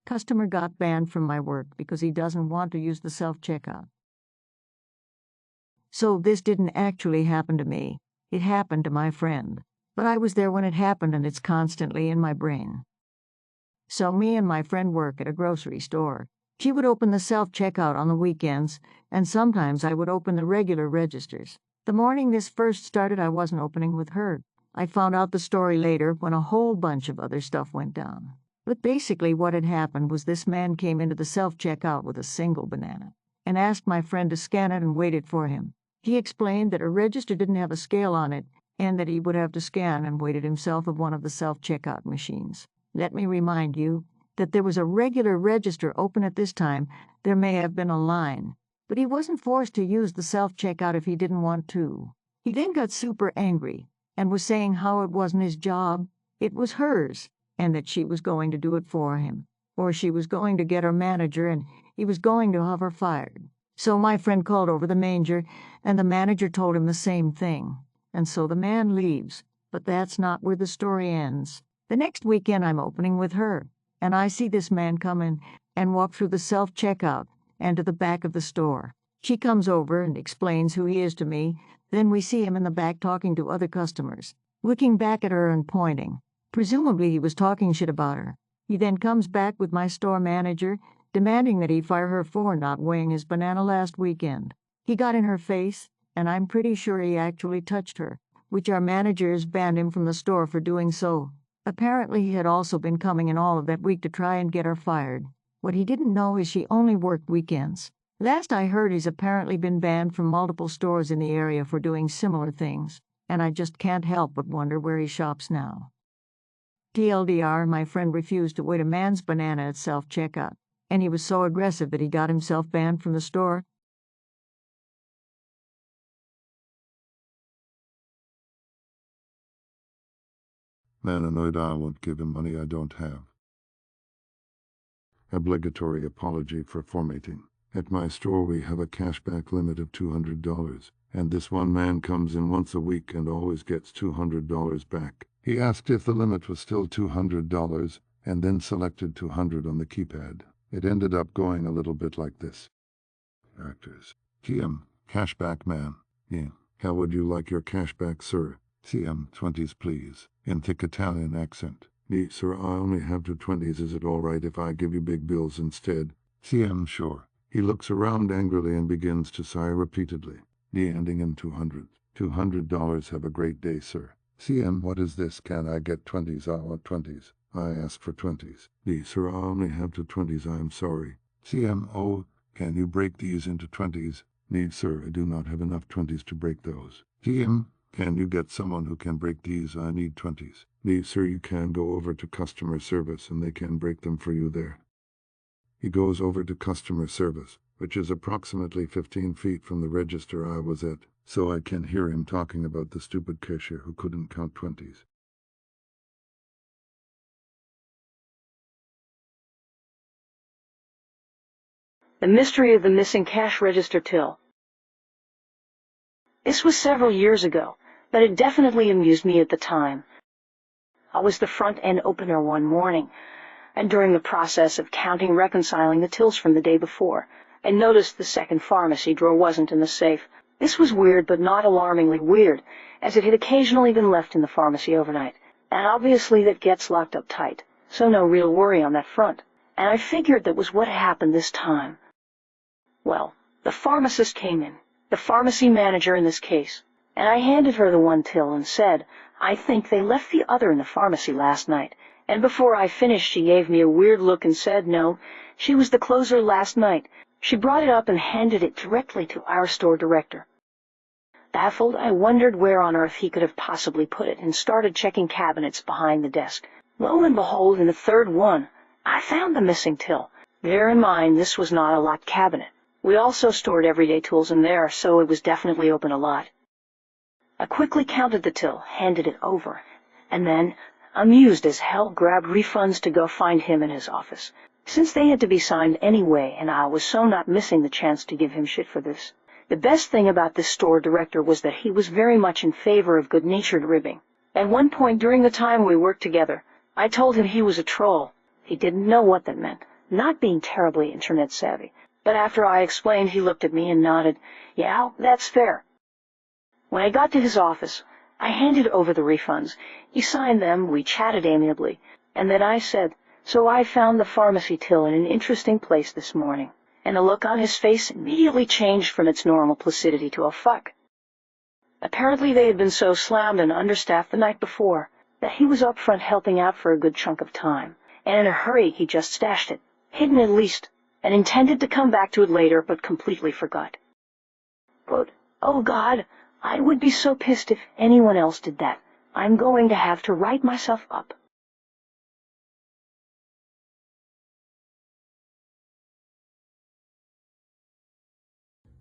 Customer got banned from my work because he doesn't want to use the self-checkout. So this didn't actually happen to me. It happened to my friend. But I was there when it happened and it's constantly in my brain. So me and my friend work at a grocery store. She would open the self-checkout on the weekends, and sometimes I would open the regular registers. The morning this first started, I wasn't opening with her. I found out the story later when a whole bunch of other stuff went down. But basically what had happened was this man came into the self-checkout with a single banana and asked my friend to scan it and wait it for him. He explained that a register didn't have a scale on it and that he would have to scan and weight it himself at one of the self-checkout machines. Let me remind you that there was a regular register open at this time. There may have been a line, but he wasn't forced to use the self-checkout if he didn't want to. He then got super angry and was saying how it wasn't his job, it was hers, and that she was going to do it for him, or she was going to get her manager and he was going to have her fired. So my friend called over the manager, and the manager told him the same thing. And so the man leaves, but that's not where the story ends. The next weekend I'm opening with her, and I see this man come in and walk through the self-checkout and to the back of the store. She comes over and explains who he is to me. Then we see him in the back talking to other customers, looking back at her and pointing. Presumably he was talking shit about her. He then comes back with my store manager, demanding that he fire her for not weighing his banana last weekend. He got in her face, and I'm pretty sure he actually touched her, which our managers banned him from the store for doing so. Apparently he had also been coming in all of that week to try and get her fired. What he didn't know is she only worked weekends. Last I heard, he's apparently been banned from multiple stores in the area for doing similar things, and I just can't help but wonder where he shops now. TLDR, my friend refused to weight a man's banana at self-checkout, and he was so aggressive that he got himself banned from the store. Man annoyed I won't give him money I don't have. Obligatory apology for formatting. At my store we have a cashback limit of $200, and this one man comes in once a week and always gets $200 back. He asked if the limit was still $200 and then selected 200 on the keypad. It ended up going a little bit like this. Characters. TM, cashback man. Yeah. How would you like your cashback, sir? CM, 20s please. In thick Italian accent. Me, sir, I only have 220s. Is it all right if I give you big bills instead? CM, sure. He looks around angrily and begins to sigh repeatedly. Me, ending in 200. $200. Have a great day, sir. CM, what is this? Can I get 20s? I want 20s. I asked for 20s. Me, sir, I only have 220s. I am sorry. CM, oh, can you break these into 20s? Me, sir, I do not have enough 20s to break those. CM, can you get someone who can break these? I need 20s. Me, sir, you can go over to customer service and they can break them for you there. He goes over to customer service, which is approximately 15 feet from the register I was at, so I can hear him talking about the stupid cashier who couldn't count 20s. The mystery of the missing cash register till. This was several years ago, but it definitely amused me at the time. I was the front-end opener one morning, and during the process of reconciling the tills from the day before, I noticed the second pharmacy drawer wasn't in the safe. This was weird, but not alarmingly weird, as it had occasionally been left in the pharmacy overnight, and obviously that gets locked up tight, so no real worry on that front. And I figured that was what happened this time. Well, the pharmacist came in, the pharmacy manager in this case, and I handed her the one till and said, I think they left the other in the pharmacy last night. And before I finished, she gave me a weird look and said no, she was the closer last night. She brought it up and handed it directly to our store director. Baffled, I wondered where on earth he could have possibly put it and started checking cabinets behind the desk. Lo and behold, in the third one, I found the missing till. Bear in mind, this was not a locked cabinet. We also stored everyday tools in there, so it was definitely open a lot. I quickly counted the till, handed it over, and then, amused as hell, grabbed refunds to go find him in his office, since they had to be signed anyway, and I was so not missing the chance to give him shit for this. The best thing about this store director was that he was very much in favor of good-natured ribbing. At one point during the time we worked together, I told him he was a troll. He didn't know what that meant, not being terribly internet savvy. But after I explained, he looked at me and nodded. Yeah, that's fair. When I got to his office, I handed over the refunds. He signed them, we chatted amiably, and then I said, "So I found the pharmacy till in an interesting place this morning." And the look on his face immediately changed from its normal placidity to a fuck. Apparently they had been so slammed and understaffed the night before that he was up front helping out for a good chunk of time, and in a hurry he just stashed it, hidden at least, and intended to come back to it later but completely forgot. Quote, "Oh God, I would be so pissed if anyone else did that. I'm going to have to write myself up."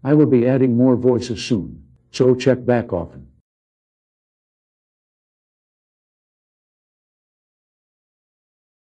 I will be adding more voices soon, so check back often.